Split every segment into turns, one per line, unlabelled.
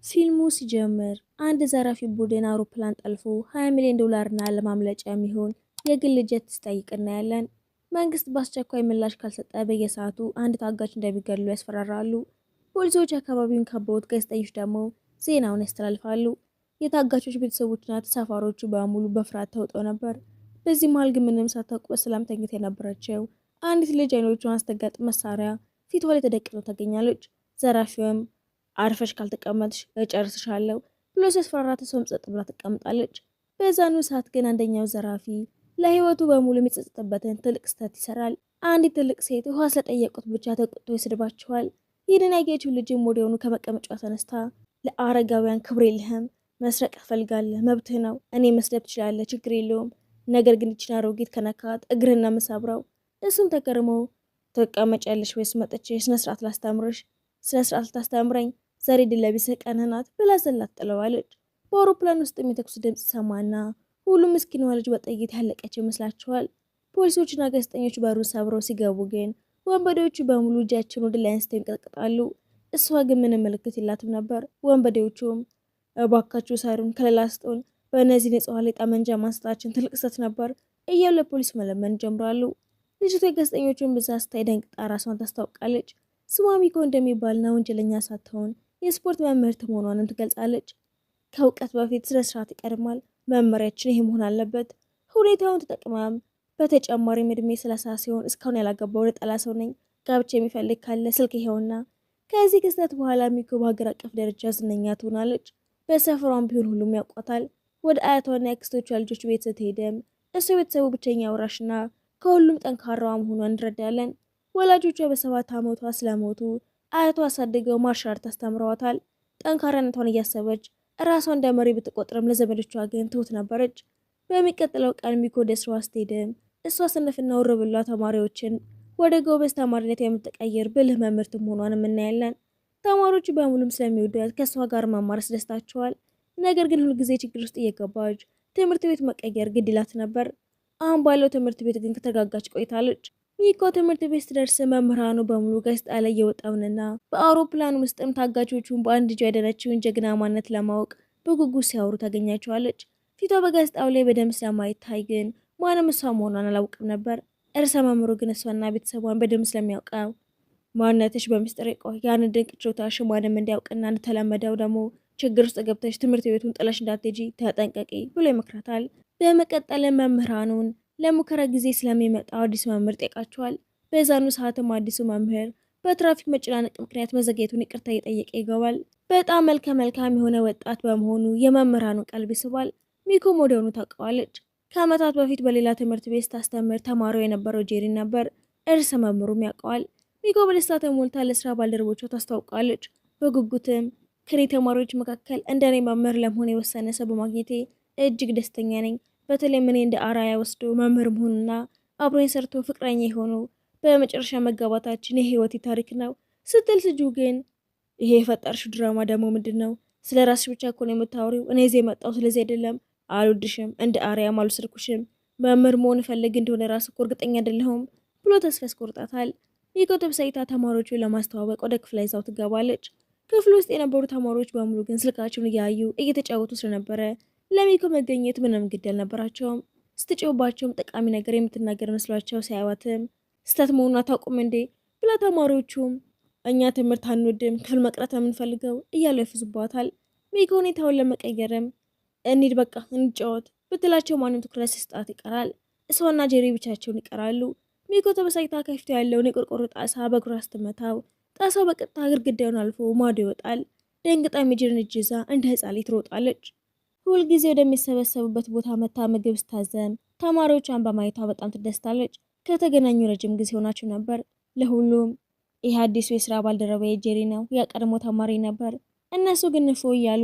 ፊልሙ ሲጀምር አንድ ዘራፊ ቡድን አውሮፕላን ጠልፎ $20 ሚሊዮን ለማምለጫ የሚሆን የግል ጀት ሲጠይቅ እናያለን። መንግስት በአስቸኳይ ምላሽ ካልሰጠ በየሰዓቱ አንድ ታጋች እንደሚገድሉ ያስፈራራሉ። ፖሊሶች አካባቢውን ከበውት፣ ጋዜጠኞች ደግሞ ዜናውን ያስተላልፋሉ። የታጋቾች ቤተሰቦችና ተሳፋሪዎቹ በሙሉ በፍርሃት ተውጠው ነበር። በዚህ መሃል ግን ምንም ሳታውቅ በሰላም ተኝታ የነበረችው አንዲት ልጅ አይኖቿን አስደጋጥ መሳሪያ ፊቷ ላይ ተደቅነው ታገኛለች። ዘራፊውም አርፈሽ ካልተቀመጥሽ እጨርስሻለሁ ብሎ ሲያስፈራራት እሷም ጸጥ ብላ ተቀምጣለች። በዛኑ ሰዓት ግን አንደኛው ዘራፊ ለህይወቱ በሙሉ የሚጸጸትበትን ትልቅ ስህተት ይሰራል። አንዲት ትልቅ ሴት ውሃ ስለጠየቁት ብቻ ተቆጥቶ ይስድባቸዋል። ይህንን ያየችው ልጅም ወዲያውኑ ከመቀመጫዋ ተነስታ ለአረጋውያን ክብር የለህም፣ መስረቅ ትፈልጋለህ፣ መብትህ ነው፣ እኔ መስደብ ትችላለህ፣ ችግር የለውም፣ ነገር ግን ይችን አሮጊት ከነካት እግርህና መሳብረው። እሱም ተገርሞ ትቀመጫለሽ ወይስ መጥቼ ስነስርዓት ላስተምርሽ? ስነስርዓት ልታስተምረኝ? ዛሬ ድለቢስ ቀንህ ናት ብላ ዘላት ጥለዋለች። በአውሮፕላን ውስጥ የተኩስ ድምፅ ሰማና ሁሉም ምስኪኗ ልጅ በጥይት ያለቀች ይመስላቸዋል። ፖሊሶችና ጋዜጠኞች በሩን ሰብረው ሲገቡ ግን ወንበዴዎቹ በሙሉ እጃቸውን ወደ ላይ አንስተው ይንቀጠቅጣሉ። እሷ ግን ምንም ምልክት የላትም ነበር። ወንበዴዎቹም እባካችሁ ሳሩን ከሌላ ስጡን፣ በእነዚህ ንጹሃን ላይ ጠመንጃ ማንሳታችን ትልቅ ስህተት ነበር እያሉ ለፖሊስ መለመን ጀምራሉ። ልጅቷ የጋዜጠኞቹን ብዛት ስታይ ደንግጣ ራሷን ታስታውቃለች። ስሟ ሚኮ እንደሚባልና ወንጀለኛ ሳትሆን የስፖርት መምህርት መሆኗንም ትገልጻለች። ከእውቀት በፊት ስነ ስርዓት ይቀድማል፣ መመሪያችን ይሄ መሆን አለበት። ሁኔታውን ተጠቅማም በተጨማሪም እድሜ 30 ሲሆን እስካሁን ያላገባው ነጠላ ሰው ነኝ፣ ጋብቻ የሚፈልግ ካለ ስልክ ይሄውና። ከዚህ ክስተት በኋላ ሚኮ በሀገር አቀፍ ደረጃ ዝነኛ ትሆናለች። በሰፈሯም ቢሆን ሁሉም ያውቋታል። ወደ አያቷና የአክስቶቿ ልጆች ቤት ስትሄድም እሱ የቤተሰቡ ብቸኛ ወራሽና ከሁሉም ጠንካራዋ መሆኗን እንረዳለን። ወላጆቿ በ7 ዓመቷ ስለሞቱ አያቷ አሳድገው ማርሻል አርት አስተምረዋታል። ጠንካራነቷን እያሰበች ራሷ እንደ መሪ ብትቆጥርም ለዘመዶቿ ግን ትሁት ነበረች። በሚቀጥለው ቀን ሚኮ ወደ ስራዋ ስትሄድም እሷ ስንፍና ውር ብሏ ተማሪዎችን ወደ ጎበዝ ተማሪነት የምትቀይር ብልህ መምህርት መሆኗንም እናያለን። ተማሪዎቹ በሙሉም ስለሚወዷት ከእሷ ጋር መማር ያስደስታቸዋል። ነገር ግን ሁልጊዜ ችግር ውስጥ እየገባች ትምህርት ቤት መቀየር ግድ ይላት ነበር። አሁን ባለው ትምህርት ቤት ግን ከተረጋጋች ቆይታለች። ሚኮ ትምህርት ቤት ስትደርስ መምህራኑ በሙሉ ጋዜጣ ላይ የወጣውንና በአውሮፕላን ውስጥም ታጋቾቹን በአንድ እጇ ያደነችውን ጀግና ማንነት ለማወቅ በጉጉት ሲያወሩ ታገኛቸዋለች። ፊቷ በጋዜጣው ላይ በደንብ ስለማይታይ ግን ማንም እሷ መሆኗን አላውቅም ነበር። እርሰ መምህሩ ግን እሷና ቤተሰቧን በደንብ ስለሚያውቀው ማንነትሽ በምስጢር ይቆይ፣ ያንን ድንቅ ችሎታሽ ማንም እንዲያውቅና እንደተለመደው ደግሞ ችግር ውስጥ ገብተሽ ትምህርት ቤቱን ጥለሽ እንዳትሄጂ ተጠንቀቂ ብሎ ይመክራታል። በመቀጠልም መምህራኑን ለሙከራ ጊዜ ስለሚመጣው አዲስ መምህር ጠይቃቸዋል። በዛኑ ሰዓትም አዲሱ መምህር በትራፊክ መጨናነቅ ምክንያት መዘግየቱን ይቅርታ እየጠየቀ ይገባል። በጣም መልካም የሆነ ወጣት በመሆኑ የመምህራኑን ቀልብ ይስባል። ሚኮም ወዲያውኑ ታውቀዋለች። ከዓመታት በፊት በሌላ ትምህርት ቤት ስታስተምር ተማሪው የነበረው ጄሪ ነበር። እርስ መምህሩም ያውቀዋል። ሚኮ በደስታ ተሞልታ ለስራ ባልደረቦቿ ታስታውቃለች። በጉጉትም ከኔ ተማሪዎች መካከል እንደኔ መምህር ለመሆን የወሰነ ሰው በማግኘቴ እጅግ ደስተኛ ነኝ። በተለይ እኔ እንደ አራያ ወስዶ መምህር መሆኑና አብሮኝ ሰርቶ ፍቅረኛ የሆኑ በመጨረሻ መጋባታችን የህይወቴ ታሪክ ነው ስትል ስጁ ግን ይሄ የፈጠርሽው ድራማ ደግሞ ምንድን ነው? ስለ ራስሽ ብቻ እኮ ነው የምታወሪው። እኔ እዚህ የመጣው ስለዚህ አይደለም። አልወድሽም፣ እንደ አርያም አልወሰድኩሽም። መምህር መሆን እፈልግ እንደሆነ ራስ እኮ እርግጠኛ አይደለሁም ብሎ ተስፋ ያስቆርጣታል። ሚኮ ተብሳይታ ተማሪዎቹን ለማስተዋወቅ ወደ ክፍል ይዛው ትገባለች። ክፍል ውስጥ የነበሩ ተማሪዎች በሙሉ ግን ስልካቸውን እያዩ እየተጫወቱ ስለነበረ ለሚኮ መገኘት ምንም ግድ አልነበራቸውም። ስትጮህባቸውም ጠቃሚ ነገር የምትናገር መስሏቸው ሲያዩዋትም ስተት መሆኑን አታውቁም እንዴ ብላ ተማሪዎቹም እኛ ትምህርት አንወድም፣ ክፍል መቅረት የምንፈልገው እያሉ ያፍዙባታል። ሚኮ ሁኔታውን ለመቀየርም እንሂድ በቃ እንጫወት ብትላቸው ማንም ትኩረት ሲሰጣት ይቀራል። እሷና ጄሪ ብቻቸውን ይቀራሉ። ሚኮ ተበሳጭታ ከፊቱ ያለውን የቆርቆሮ ጣሳ በእግሯ ስትመታው ጣሳው በቀጥታ ግድግዳውን አልፎ ማዶ ይወጣል። ደንግጣ የጄሪን እጅ ይዛ እንደ ህፃን ልጅ ትሮጣለች። ሁልጊዜ ወደሚሰበሰቡበት ቦታ መታ ምግብ ስታዘም ተማሪዎቿን በማየቷ በጣም ትደስታለች። ከተገናኙ ረጅም ጊዜ ሆናቸው ነበር። ለሁሉም ይህ አዲሱ የስራ ባልደረባ ጄሪ ነው፣ ያቀድሞ ተማሪ ነበር። እነሱ ግን ንፎ እያሉ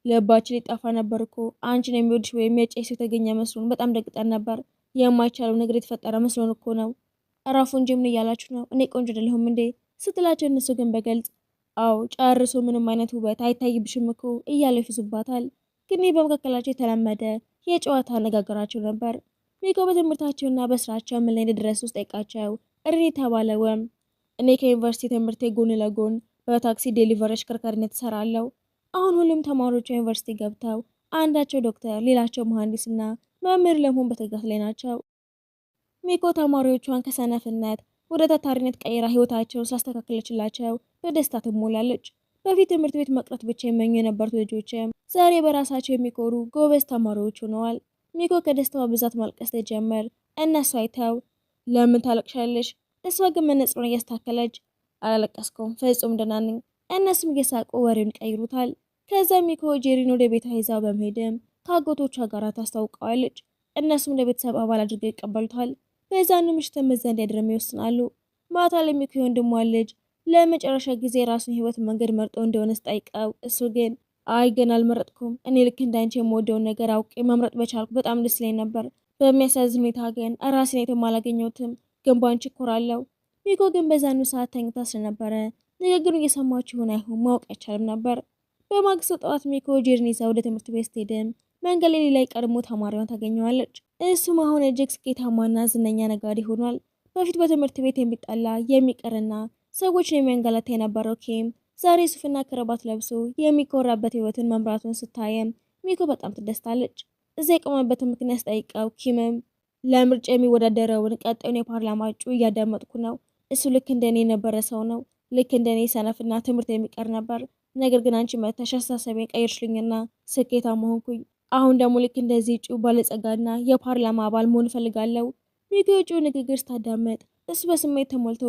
ልባችን ሊጠፋ ነበር እኮ አንቺን የሚወድሽ ወይም የጨሱ የተገኘ መስሎን በጣም ደግጠን ነበር። የማይቻለው ነገር የተፈጠረ መስሎን እኮ ነው። እራፉ እንጂ ምን እያላችሁ ነው? እኔ ቆንጆ አይደለሁም እንዴ ስትላቸው እነሱ ግን በገልጽ አዎ ጨርሶ ምንም አይነት ውበት አይታይብሽም እኮ እያሉ ይፍዙባታል። ግን በመካከላቸው የተለመደ የጨዋታ አነጋገራቸው ነበር። ሚኮ በትምህርታቸውና በስራቸው ምን ላይ እንደደረሱ ጠይቃቸው እሪ ተባለውም እኔ ከዩኒቨርሲቲ ትምህርቴ ጎን ለጎን በታክሲ ዴሊቨሪ አሽከርካሪነት እሰራለሁ። አሁን ሁሉም ተማሪዎች ዩኒቨርሲቲ ገብተው አንዳቸው ዶክተር፣ ሌላቸው መሐንዲስና መምህር ለመሆን በትጋት ላይ ናቸው። ሚኮ ተማሪዎቿን ከሰነፍነት ወደ ታታሪነት ቀይራ ህይወታቸውን ስላስተካከለችላቸው በደስታ ትሞላለች። በፊት ትምህርት ቤት መቅረት ብቻ የመኙ የነበሩት ልጆችም ዛሬ በራሳቸው የሚኮሩ ጎበዝ ተማሪዎች ሆነዋል። ሚኮ ከደስታዋ ብዛት ማልቀስ ተጀመር። እነሱ አይተው ለምን ታለቅሻለሽ? እሷ ግን መነጽሩን እያስታከለች አላለቀስኩም፣ ፍጹም ደህና ነኝ። እነሱም እየሳቁ ወሬውን ይቀይሩታል። ከዛ ሚኮ ጄሪን ወደ ቤቷ ይዛው በመሄድም ከአጎቶቿ ጋር ታስታውቀዋለች። እነሱም ለቤተሰብ አባል አድርገው ይቀበሉታል። በዛኑ ምሽት እዛ እንዲያድርም ይወስናሉ። ማታ ላይ ሚኮ የወንድሟን ልጅ ለመጨረሻ ጊዜ የራሱን ህይወት መንገድ መርጦ እንደሆነ ስጠይቀው እሱ ግን አይ ገና አልመረጥኩም፣ እኔ ልክ እንዳንቺ የምወደውን ነገር አውቄ መምረጥ በቻልኩ በጣም ደስ ይለኝ ነበር። በሚያሳዝን ሁኔታ ግን ራሴን የትም አላገኘሁትም፣ ግን ባንቺ እኮራለሁ። ሚኮ ግን በዛኑ ሰዓት ተኝታ ስለነበረ ንግግሩን እየሰማች ይሆን አይሆን ማወቅ አይቻልም ነበር። በማግስቱ ጠዋት ሚኮ ጄሪን ይዛ ወደ ትምህርት ቤት ስትሄድም መንገድ ላይ ቀድሞ ተማሪዋን ታገኘዋለች። እሱም አሁን እጅግ ስኬታማና ዝነኛ ነጋዴ ሆኗል። በፊት በትምህርት ቤት የሚጣላ የሚቀርና ሰዎችን የሚያንገላታ የነበረው ኬም ዛሬ ሱፍና ከረባት ለብሶ የሚኮራበት ህይወትን መምራቱን ስታየም ሚኮ በጣም ትደስታለች። እዛ የቆመበትን ምክንያት ጠይቀው ኪምም ለምርጫ የሚወዳደረውን ቀጣዩን የፓርላማ እጩ እያዳመጥኩ ነው። እሱ ልክ እንደኔ የነበረ ሰው ነው። ልክ እንደኔ ሰነፍና ትምህርት የሚቀር ነበር። ነገር ግን አንቺ መተሽ አስተሳሰቤን ቀይርሽልኝና ስኬታማ ሆንኩኝ። አሁን ደግሞ ልክ እንደዚህ እጩ ባለጸጋና የፓርላማ አባል መሆን እፈልጋለሁ። ሚኮ እጩ ንግግር ስታዳመጥ እሱ በስሜት ተሞልቶ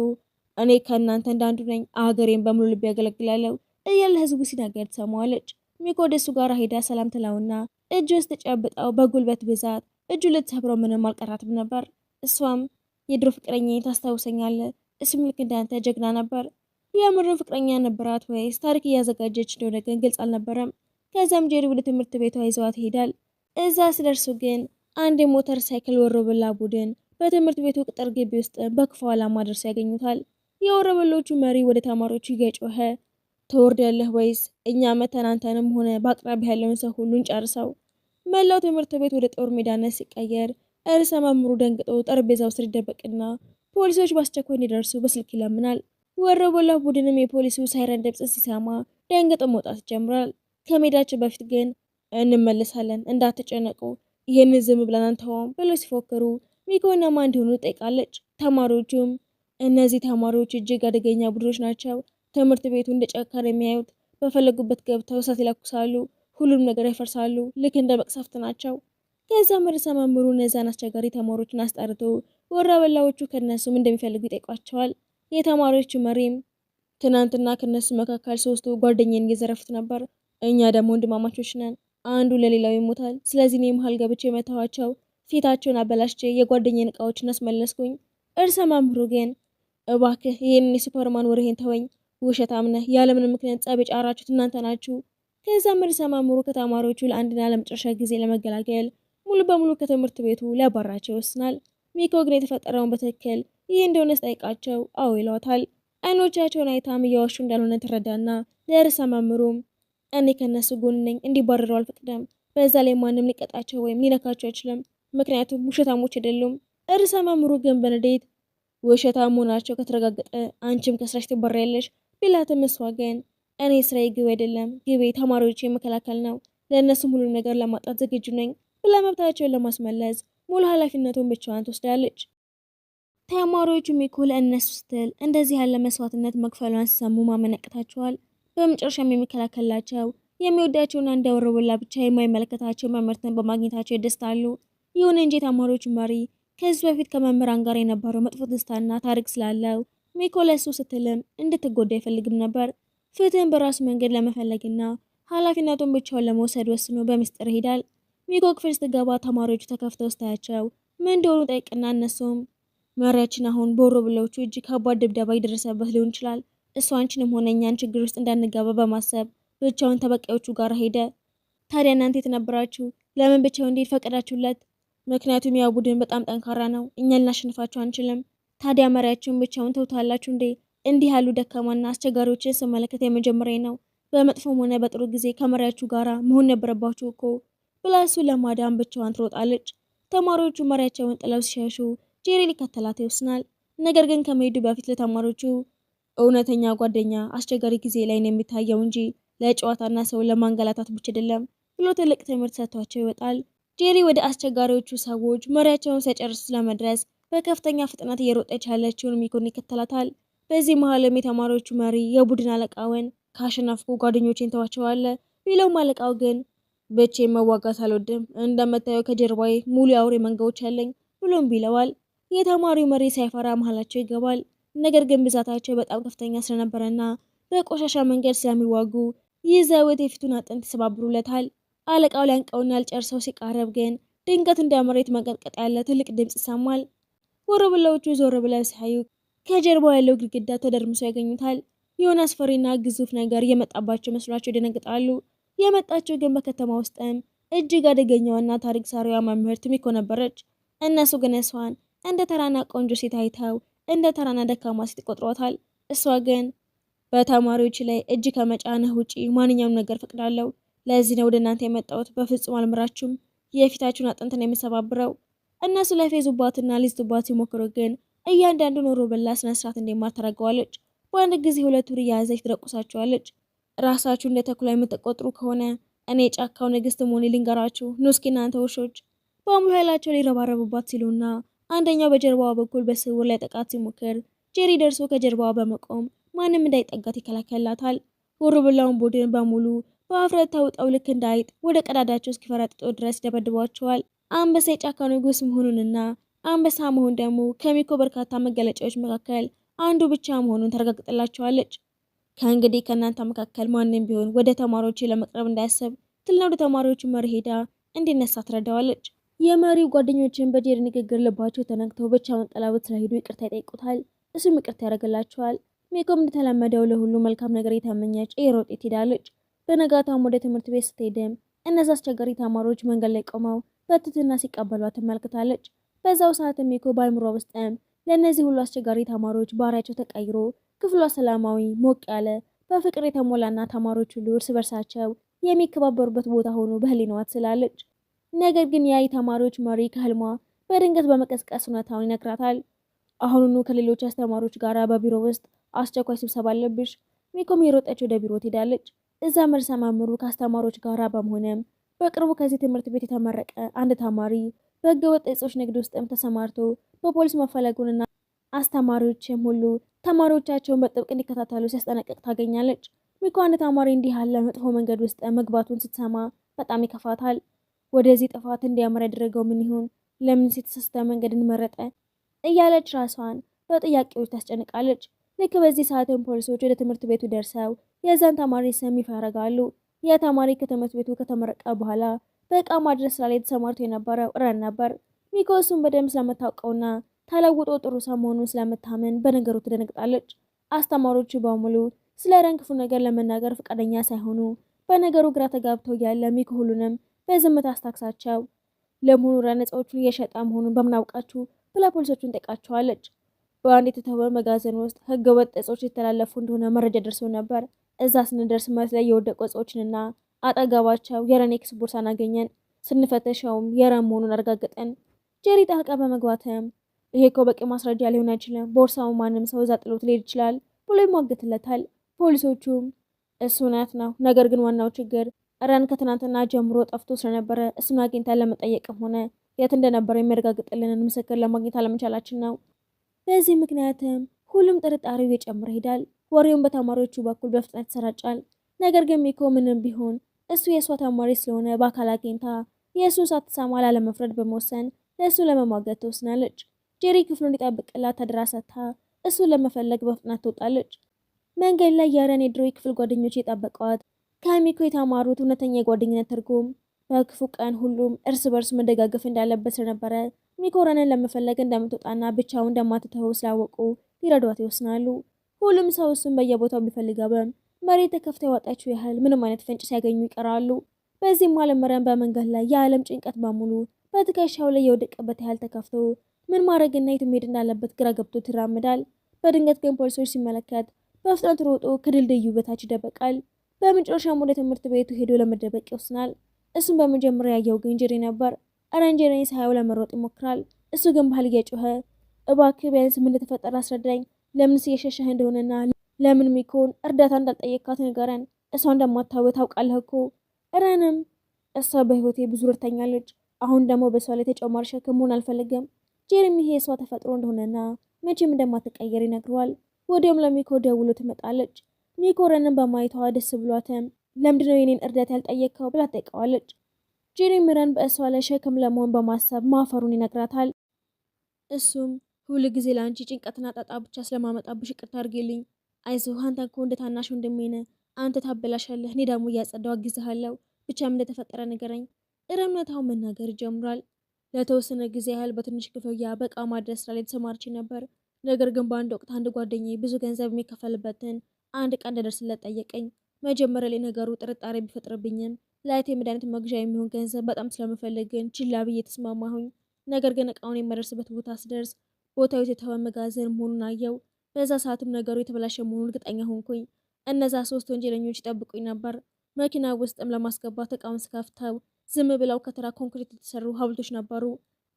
እኔ ከእናንተ እንዳንዱ ነኝ፣ አገሬን በሙሉ ልብ ያገለግላለሁ እያለ ህዝቡ ሲናገር ትሰማዋለች። ሚኮ ወደ እሱ ጋር ሄዳ ሰላም ትለውና እጁን ስትጨብጠው በጉልበት ብዛት እጁ ልትሰብረው ምንም አልቀራትም ነበር። እሷም የድሮ ፍቅረኛዬን ታስታውሰኛለህ? እሱም ልክ እንዳንተ ጀግና ነበር። የምርን ፍቅረኛ ነበራት ወይስ ታሪክ እያዘጋጀች እንደሆነ ግን ግልጽ አልነበረም። ከዛም ጄሪ ወደ ትምህርት ቤቷ ይዘዋት ይሄዳል። እዛ ስደርሱ ግን አንድ የሞተር ሳይክል ወሮበላ ቡድን በትምህርት ቤቱ ቅጥር ግቢ ውስጥ በክፉ ዓላማ ደርሰው ያገኙታል። የወሮበሎቹ መሪ ወደ ተማሪዎቹ እየጮኸ ትወርዳለህ ወይስ እኛ መተን አንተንም ሆነ በአቅራቢያ ያለውን ሰው ሁሉን ጨርሰው። መላው ትምህርት ቤት ወደ ጦር ሜዳነት ሲቀየር ርዕሰ መምህሩ ደንግጦ ጠረጴዛው ስር ይደበቅና ፖሊሶች በአስቸኳይ እንዲደርሱ በስልክ ይለምናል። ወሮበላ ቡድንም የፖሊሱ ሳይረን ድምፅ ሲሰማ ደንግጦ መውጣት ይጀምራል። ከሜዳችን በፊት ግን እንመለሳለን፣ እንዳትጨነቁ፣ ይህንን ዝም ብለን አንተውም ብለው ሲፎክሩ ሚኮና ማን እንደሆኑ ትጠይቃለች። ተማሪዎቹም እነዚህ ተማሪዎች እጅግ አደገኛ ቡድኖች ናቸው፣ ትምህርት ቤቱ እንደ ጨካን የሚያዩት፣ በፈለጉበት ገብተው እሳት ይለኩሳሉ፣ ሁሉም ነገር ያፈርሳሉ፣ ልክ እንደ መቅሰፍት ናቸው። ከዛም ርዕሰ መምህሩ እነዛን አስቸጋሪ ተማሪዎችን አስጠርቶ ወሮበላዎቹ ከነሱም እንደሚፈልጉ ይጠይቋቸዋል። የተማሪዎቹ መሪም ትናንትና ከነሱ መካከል ሶስቱ ጓደኛዬን እየዘረፉት ነበር፣ እኛ ደግሞ ወንድማማቾች ነን፣ አንዱ ለሌላው ይሞታል። ስለዚህ እኔ መሀል ገብቼ መታዋቸው፣ ፊታቸውን አበላሽቼ የጓደኛዬን እቃዎችን አስመለስኩኝ። ርዕሰ መምህሩ ግን እባክህ ይህንን የሱፐርማን ወሬህን ተወኝ፣ ውሸታም ነህ፣ ያለምንም ምክንያት ጸብ የጫራችሁት እናንተ ናችሁ። ከዛም ርዕሰ መምህሩ ከተማሪዎቹ ለአንድና ለመጨረሻ ጊዜ ለመገላገል ሙሉ በሙሉ ከትምህርት ቤቱ ሊያባራቸው ይወስናል። ሚኮ ግን የተፈጠረውን በትክክል ይህ እንደሆነ ስጠይቃቸው አዎ ይለዋታል። አይኖቻቸውን አይታም እያዋሹ እንዳልሆነ ትረዳና ለርዕሰ መምህሩም እኔ ከነሱ ጎን ነኝ፣ እንዲባረሩ አልፈቅድም። በዛ ላይ ማንም ሊቀጣቸው ወይም ሊነካቸው አይችልም፣ ምክንያቱም ውሸታሞች አይደሉም። ርዕሰ መምህሩ ግን በንዴት ውሸታም መሆናቸው ከተረጋገጠ አንቺም ከስራሽ ትባረሪያለሽ ቢላትም እሷ ግን እኔ ስራዬ ግብ አይደለም፣ ግቤ ተማሪዎች የመከላከል ነው፣ ለእነሱም ሁሉም ነገር ለማጣት ዝግጁ ነኝ ብላ መብታቸውን ለማስመለስ ሙሉ ኃላፊነቱን ብቻዋን ትወስዳለች። ተማሪዎቹ ሚኮ ለእነሱ ስትል እንደዚህ ያለ መስዋዕትነት መክፈሏን ሲሰሙ ማመን ያቅታቸዋል። በመጨረሻም የሚከላከላቸው የሚወዳቸውና እንደ ወሮበላ ብቻ የማይመለከታቸው መምህርትን በማግኘታቸው ይደስታሉ። ይሁን እንጂ ተማሪዎቹ መሪ ከዚህ በፊት ከመምህራን ጋር የነበረው መጥፎ ትዝታና ታሪክ ስላለው ሚኮ ለሱ ስትልም እንድትጎዳ አይፈልግም ነበር። ፍትህን በራሱ መንገድ ለመፈለግና ኃላፊነቱን ብቻውን ለመውሰድ ወስኖ በምስጢር ይሄዳል። ሚኮ ክፍል ስትገባ ተማሪዎቹ ተከፍተው ስታያቸው ምን እንደሆኑ ጠይቅና እነሱም መሪያችን አሁን በወሮበሎቹ እጅ ከባድ ድብደባ ይደረሰበት ሊሆን ይችላል። እሱ አንቺንም ሆነ እኛን ችግር ውስጥ እንዳንገባ በማሰብ ብቻውን ተበቃዮቹ ጋር ሄደ። ታዲያ እናንተ የተነበራችሁ ለምን ብቻውን እንዴት ፈቀዳችሁለት? ምክንያቱም ያው ቡድን በጣም ጠንካራ ነው፣ እኛ ልናሸንፋችሁ አንችልም። ታዲያ መሪያችሁን ብቻውን ተውታላችሁ እንዴ? እንዲህ ያሉ ደካማና አስቸጋሪዎችን ስመለከት የመጀመሪያ ነው። በመጥፎም ሆነ በጥሩ ጊዜ ከመሪያችሁ ጋር መሆን ነበረባችሁ እኮ ብላ እሱ ለማዳን ብቻዋን ትሮጣለች። ተማሪዎቹ መሪያቸውን ጥለው ሲሸሹ ጄሪ ሊከተላት ይወስናል። ነገር ግን ከመሄዱ በፊት ለተማሪዎቹ እውነተኛ ጓደኛ አስቸጋሪ ጊዜ ላይ ነው የሚታየው እንጂ ለጨዋታና ሰው ለማንገላታት ብቻ አይደለም ብሎ ትልቅ ትምህርት ሰጥቷቸው ይወጣል። ጄሪ ወደ አስቸጋሪዎቹ ሰዎች መሪያቸውን ሳይጨርሱ ለመድረስ በከፍተኛ ፍጥነት እየሮጠች ያለችውን ሚኮን ይከተላታል። በዚህ መሀልም የተማሪዎቹ መሪ የቡድን አለቃውን ካሸነፍኩ ጓደኞቼን ተዋቸዋለሁ ቢለውም አለቃው ግን ብቻዬን መዋጋት አልወድም፣ እንደምታየው ከጀርባዬ ሙሉ የአውሬ መንጋዎች አለኝ ብሎም ቢለዋል። የተማሪው መሪ ሳይፈራ መሀላቸው ይገባል። ነገር ግን ብዛታቸው በጣም ከፍተኛ ስለነበረና በቆሻሻ መንገድ ስለሚዋጉ ይዘውት የፊቱን አጥንት ይሰባብሩለታል። አለቃው ሊያንቀውና ያልጨርሰው ሲቃረብ ግን ድንገት እንደ መሬት መንቀጥቀጥ ያለ ትልቅ ድምፅ ይሰማል። ወሮበላዎቹ ዞር ብለው ሲያዩ ከጀርባው ያለው ግድግዳ ተደርምሶ ያገኙታል። የሆነ አስፈሪና ግዙፍ ነገር የመጣባቸው መስሏቸው ይደነግጣሉ። የመጣቸው ግን በከተማ ውስጥም እጅግ አደገኛዋና ታሪክ ሰሪዋ መምህርት ሚኮ ነበረች። እነሱ ግን እሷን እንደ ተራና ቆንጆ ሴት አይተው እንደ ተራና ደካማ ሴት ቆጥሯታል። እሷ ግን በተማሪዎች ላይ እጅ ከመጫንህ ውጪ ማንኛውም ነገር ፈቅዳለሁ። ለዚህ ነው ወደ እናንተ የመጣሁት። በፍጹም አልምራችሁም። የፊታችሁን አጥንት ነው የምሰባብረው። እነሱ ለፌዙባትና ሊዝቱባት ሲሞክሩ ግን እያንዳንዱ ኖሮ በላ ስነስርዓት እንደማር ታደርገዋለች። በአንድ ጊዜ ሁለቱን እያያዘች ትደቁሳቸዋለች። ራሳችሁ እንደ ተኩላ የምትቆጥሩ ከሆነ እኔ ጫካው ንግስት መሆኔ ልንገራችሁ። ኑ እስኪ እናንተ ውሾች በሙሉ ኃይላቸው ሊረባረቡባት ሲሉና አንደኛው በጀርባዋ በኩል በስውር ላይ ጥቃት ሲሞክር ጄሪ ደርሶ ከጀርባዋ በመቆም ማንም እንዳይጠጋት ይከላከላታል። ወሮበላውን ቡድን በሙሉ በአፍረት ተውጠው ልክ እንዳይጥ ወደ ቀዳዳቸው እስኪፈረጥጡ ድረስ ደበድቧቸዋል። አንበሳ የጫካው ንጉስ መሆኑንና አንበሳ መሆን ደግሞ ከሚኮ በርካታ መገለጫዎች መካከል አንዱ ብቻ መሆኑን ታረጋግጥላቸዋለች። ከእንግዲህ ከእናንተ መካከል ማንም ቢሆን ወደ ተማሪዎች ለመቅረብ እንዳያስብ ትልና ወደ ተማሪዎቹ መሪ ሄዳ እንዲነሳ ትረዳዋለች። የመሪው ጓደኞችን በጄሪ ንግግር ልባቸው ተነክተው ብቻ መጠላበት ስለሄዱ ይቅርታ ይጠይቁታል። እሱም ይቅርታ ያደርግላቸዋል። ሚኮም እንደተለመደው ለሁሉ መልካም ነገር የተመኘች እየሮጠች ትሄዳለች። በነጋታም ወደ ትምህርት ቤት ስትሄድም እነዛ አስቸጋሪ ተማሪዎች መንገድ ላይ ቆመው በትህትና ሲቀበሏት ትመለከታለች። በዛው ሰዓት ሚኮ በአይምሮ ውስጥም ለእነዚህ ሁሉ አስቸጋሪ ተማሪዎች ባህሪያቸው ተቀይሮ ክፍሏ ሰላማዊ፣ ሞቅ ያለ፣ በፍቅር የተሞላና ተማሪዎች ሁሉ እርስ በርሳቸው የሚከባበሩበት ቦታ ሆኖ በህሊናዋ ትስላለች። ነገር ግን ያ የተማሪዎች መሪ ከህልሟ በድንገት በመቀስቀስ እውነታውን ይነግራታል። አሁኑኑ ከሌሎች አስተማሪዎች ጋር በቢሮ ውስጥ አስቸኳይ ስብሰባ አለብሽ። ሚኮም የሮጠች ወደ ቢሮ ትሄዳለች። እዛ ርዕሰ መምህሩ ከአስተማሪዎች ጋር በመሆንም በቅርቡ ከዚህ ትምህርት ቤት የተመረቀ አንድ ተማሪ በህገወጥ እጾች ንግድ ውስጥም ተሰማርቶ በፖሊስ መፈለጉንና አስተማሪዎችም ሁሉ ተማሪዎቻቸውን በጥብቅ እንዲከታተሉ ሲያስጠነቅቅ ታገኛለች። ሚኮ አንድ ተማሪ እንዲህ ያለ መጥፎ መንገድ ውስጥ መግባቱን ስትሰማ በጣም ይከፋታል። ወደዚህ ጥፋት እንዲያመራ ያደረገው ምን ይሆን? ለምን የተሳሳተ መንገድን መረጠ? እያለች ራሷን በጥያቄዎች ታስጨንቃለች። ልክ በዚህ ሰዓትም ፖሊሶች ወደ ትምህርት ቤቱ ደርሰው የዛን ተማሪ ስም ይፋ ያደርጋሉ። ያ ተማሪ ከትምህርት ቤቱ ከተመረቀ በኋላ በእቃ ማድረስ ስራ ላይ ተሰማርቶ የነበረው ረን ነበር። ሚኮ እሱን በደንብ ስለምታውቀውና ተለውጦ ጥሩ ሰው መሆኑን ስለምታምን በነገሩ ትደነግጣለች። አስተማሪዎቹ በሙሉ ስለ ረን ክፉ ነገር ለመናገር ፈቃደኛ ሳይሆኑ በነገሩ ግራ ተጋብተው ያለ ሚኮ ሁሉንም በዝምታ አስታክሳቸው ለመሆኑ ረን እጾቹን እየሸጠ መሆኑን በምናውቃችሁ ብላ ፖሊሶቹን ጠይቃቸዋለች። በአንድ የተተወ መጋዘን ውስጥ ህገወጥ እጾች የተላለፉ እንደሆነ መረጃ ደርሶ ነበር። እዛ ስንደርስ መሬት ላይ የወደቁ እጾችንና አጠገባቸው የረን ኤክስ ቦርሳን አገኘን። ስንፈተሸውም የረን መሆኑን አረጋገጠን። ጄሪ ጣልቃ በመግባትም ይሄ እኮ በቂ ማስረጃ ሊሆን አይችልም፣ ቦርሳው ማንም ሰው እዛ ጥሎት ሊሄድ ይችላል ብሎ ይሟገትለታል። ፖሊሶቹም እሱ እውነት ነው፣ ነገር ግን ዋናው ችግር ረን ከትናንትና ጀምሮ ጠፍቶ ስለነበረ እሱን አግኝተን ለመጠየቅም ሆነ የት እንደነበረ የሚያረጋግጥልንን ምስክር ለማግኘት አለመቻላችን ነው። በዚህ ምክንያትም ሁሉም ጥርጣሬው እየጨመረ ይሄዳል። ወሬውን በተማሪዎቹ በኩል በፍጥነት ይሰራጫል። ነገር ግን ሚኮ ምንም ቢሆን እሱ የእሷ ተማሪ ስለሆነ በአካል አግኝታ የእሱን ሳትሰማ ላለመፍረድ በመወሰን ለእሱ ለመሟገት ትወስናለች። ጄሪ ክፍሉን እንዲጠብቅላት ተድራ ሰጥታ እሱን ለመፈለግ በፍጥነት ትወጣለች። መንገድ ላይ የረን የድሮ ክፍል ጓደኞች የጠበቀዋት ከሚኮ የተማሩት እውነተኛ የጓደኝነት ትርጉም በክፉ ቀን ሁሉም እርስ በርሱ መደጋገፍ እንዳለበት ስለነበረ ሚኮ ረንን ለመፈለግ እንደምትወጣና ብቻውን እንደማትተወው ስላወቁ ሊረዷት ይወስናሉ። ሁሉም ሰው እሱን በየቦታው ቢፈልገውም መሬት ተከፍታ ያወጣችው ያህል ምንም አይነት ፍንጭ ሲያገኙ ይቀራሉ። በዚህም ረን በመንገድ ላይ የዓለም ጭንቀት በሙሉ በትከሻው ላይ የወደቀበት ያህል ተከፍቶ ምን ማድረግና የት መሄድ እንዳለበት ግራ ገብቶት ይራምዳል። በድንገት ግን ፖሊሶች ሲመለከት በፍጥነት ሮጦ ከድልድዩ በታች ይደበቃል። በመጨረሻም ወደ ትምህርት ቤቱ ሄዶ ለመደበቅ ይወስናል። እሱም በመጀመሪያ ያየው ግን ጄሪ ነበር። ጄሪ ሳያው ለመሮጥ ይሞክራል። እሱ ግን ባህል እየጮኸ እባክህ ቢያንስ ምን እንደተፈጠረ አስረዳኝ፣ ለምን እየሸሸህ እንደሆነና ለምን ሚኮን እርዳታ እንዳልጠየካት ንገረን እሷ እንደማታወቅ ታውቃለህ እኮ። ረንም እሷ በህይወቴ ብዙ ረድታኛለች። አሁን ደግሞ በሷ ላይ ተጨማሪ ሸክም መሆን አልፈልግም። ጄሪም ይሄ የሷ ተፈጥሮ እንደሆነና መቼም እንደማትቀየር ይነግረዋል። ወዲያውም ለሚኮ ደውሎ ትመጣለች። ሚኮ ረንን በማየቷ ደስ ብሏትም ለምንድነው የኔን እርዳታ ያልጠየቅከው ብላ ትጠይቀዋለች። ጄሪም ረን በእሷ ላይ ሸክም ለመሆን በማሰብ ማፈሩን ይነግራታል። እሱም ሁል ጊዜ ለአንቺ ጭንቀትና ጣጣ ብቻ ስለማመጣብሽ ይቅርታ አድርጌልኝ። አይዞህ አንተ እኮ እንደ ታናሽ ወንድሜ ነህ። አንተ ታበላሻለህ፣ እኔ ደግሞ እያጸዳው አግዝሃለሁ። ብቻም እንደተፈጠረ ንገረኝ። እውነታውን መናገር ይጀምራል። ለተወሰነ ጊዜ ያህል በትንሽ ክፍያ በእቃ ማድረስ ስራ ላይ ተሰማርቼ ነበር። ነገር ግን በአንድ ወቅት አንድ ጓደኛዬ ብዙ ገንዘብ የሚከፈልበትን አንድ ቀን እንደደርስለት ጠየቀኝ። መጀመሪያ ላይ ነገሩ ጥርጣሬ ቢፈጥርብኝም ለአይቴ መድኃኒት መግዣ የሚሆን ገንዘብ በጣም ስለምፈልግ ግን ችላ ብዬ ተስማማሁኝ። ነገር ግን እቃውን የማደርስበት ቦታ ስደርስ ቦታው የተተወ መጋዘን መሆኑን አየው። በዛ ሰዓትም ነገሩ የተበላሸ መሆኑን እርግጠኛ ሆንኩኝ። እነዛ 3 ወንጀለኞች ይጠብቁኝ ነበር። መኪና ውስጥም ለማስገባት እቃውን ስከፍተው ዝም ብለው ከተራ ኮንክሪት የተሰሩ ሐውልቶች ነበሩ።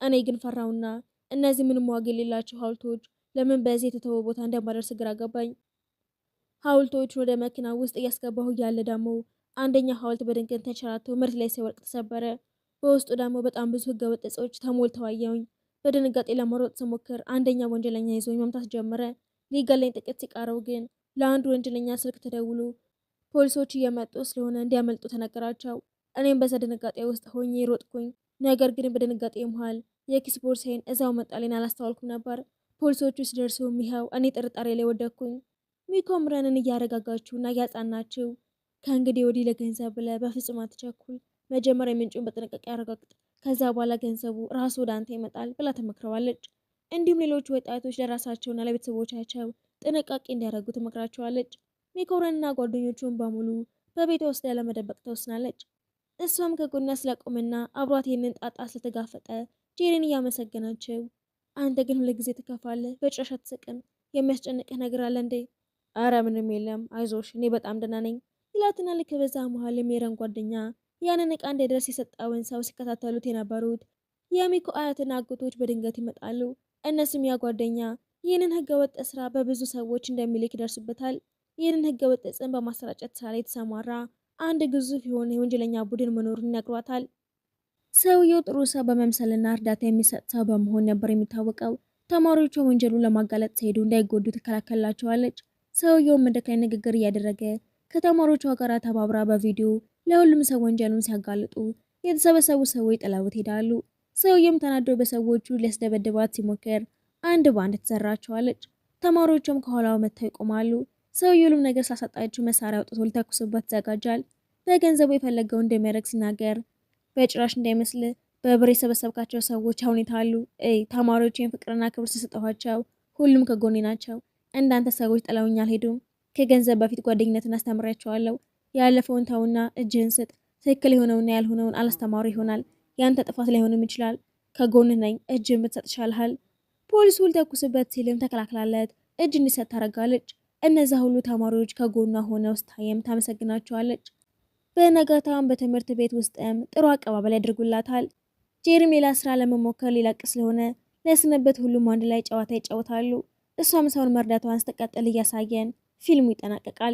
እኔ ግን ፈራውና እነዚህ ምንም ዋጋ የሌላቸው ሐውልቶች ለምን በዚህ የተተወ ቦታ እንደማደርስ ግራ ገባኝ። ሐውልቶቹን ወደ መኪና ውስጥ እያስገባሁ እያለ ደግሞ አንደኛ ሐውልት በድንገት ተንሸራቶ መሬት ላይ ሲወድቅ ተሰበረ። በውስጡ ደግሞ በጣም ብዙ ህገወጥ እጾች ተሞልተው አየሁኝ። በድንጋጤ ለመሮጥ ስሞክር አንደኛ ወንጀለኛ ይዞኝ መምታት ጀመረ። ሊገለኝ ጥቂት ሲቀረው ግን ለአንዱ ወንጀለኛ ስልክ ተደውሎ ፖሊሶች እየመጡ ስለሆነ እንዲያመልጡ ተነገራቸው። እኔም በዛ ድንጋጤ ውስጥ ሆኜ ሮጥኩኝ። ነገር ግን በድንጋጤ መሃል የኪስ ቦርሳዬን እዛው መጣሌን አላስተዋልኩም ነበር። ፖሊሶቹ ሲደርሱ ይኸው እኔ ጥርጣሬ ላይ ወደኩኝ። ሚኮም ረንን እያረጋጋችውና እያጻናችው ከእንግዲህ ወዲህ ለገንዘብ ብለህ በፍጹም አትቸኩል። መጀመሪያ ምንጩን በጥንቃቄ ያረጋግጥ፣ ከዛ በኋላ ገንዘቡ ራሱ ወደ አንተ ይመጣል ብላ ተመክረዋለች። እንዲሁም ሌሎች ወጣቶች ለራሳቸውና ለቤተሰቦቻቸው ጥንቃቄ እንዲያደርጉ ትመክራቸዋለች። ሚኮረንና ጓደኞቹን በሙሉ በቤቷ ውስጥ ለመደበቅ ተወስናለች። እሷም ከጎኗ ስለቆመና አብሯት ይህንን ጣጣ ስለተጋፈጠ ጄሪን እያመሰገናቸው፣ አንተ ግን ሁልጊዜ ትከፋለህ፣ በጭራሽ አትስቅም። የሚያስጨንቅህ ነገር አለ እንዴ? አረ ምንም የለም፣ አይዞሽ፣ እኔ በጣም ደህና ነኝ ይላትና ልክ በዛ መሀል የሜረን ጓደኛ ያንን እቃ እንዳይደርስ የሰጠውን ሰው ሲከታተሉት የነበሩት የሚኮ አያትና አጎቶች በድንገት ይመጣሉ። እነሱም ያ ጓደኛ ይህንን ህገወጥ ስራ በብዙ ሰዎች እንደሚልክ ይደርሱበታል። ይህንን ህገወጥ ዕፅን በማሰራጨት ስራ ላይ የተሰማራ አንድ ግዙፍ የሆነ የወንጀለኛ ቡድን መኖሩን ይነግሯታል። ሰውየው ጥሩ ሰው በመምሰልና እርዳታ የሚሰጥ ሰው በመሆን ነበር የሚታወቀው። ተማሪዎቿ ወንጀሉን ለማጋለጥ ሲሄዱ እንዳይጎዱ ትከላከላቸዋለች። ሰውየውም መድረክ ንግግር እያደረገ ከተማሪዎቿ ጋር ተባብራ በቪዲዮ ለሁሉም ሰው ወንጀሉን ሲያጋልጡ የተሰበሰቡ ሰዎች ጥለውት ሄዳሉ። ሰውየውም ተናዶ በሰዎቹ ሊያስደበድባት ሲሞክር አንድ ባንድ ትዘራቸዋለች። ተማሪዎቹም ከኋላው መጥተው ይቆማሉ። ሰውየው ሁሉም ነገር ሳሳጣችሁ መሳሪያ አውጥቶ ሊተኩስበት ይዘጋጃል። በገንዘቡ የፈለገው እንደሚያደርግ ሲናገር በጭራሽ እንዳይመስል በብር የሰበሰብካቸው ሰዎች አሁን የታሉ? ተማሪዎችን ፍቅርና ክብር ስሰጠኋቸው ሁሉም ከጎኔ ናቸው። እንዳንተ ሰዎች ጥለውኝ አልሄዱም። ከገንዘብ በፊት ጓደኝነትን አስተምሬያቸዋለሁ። ያለፈውን ተውና እጅህን ስጥ። ትክክል የሆነውና ያልሆነውን አላስተማሩ ይሆናል። ያንተ ጥፋት ላይሆንም ይችላል። ከጎንህ ነኝ። እጅህን ብትሰጥ ይሻልሃል። ፖሊሱ ሊተኩስበት ሲልም ተከላክላለት እጅ እንዲሰጥ ታደርጋለች። እነዛ ሁሉ ተማሪዎች ከጎኗ ሆነው ስታየም ታመሰግናቸዋለች። በነጋታም በትምህርት ቤት ውስጥም ጥሩ አቀባበል ያደርጉላታል። ጄሪም ሌላ ስራ ለመሞከር ሊለቅ ስለሆነ ለስንበት ሁሉም አንድ ላይ ጨዋታ ይጫወታሉ። እሷም ሰውን መርዳቷን ስትቀጥል እያሳየን ፊልሙ ይጠናቀቃል።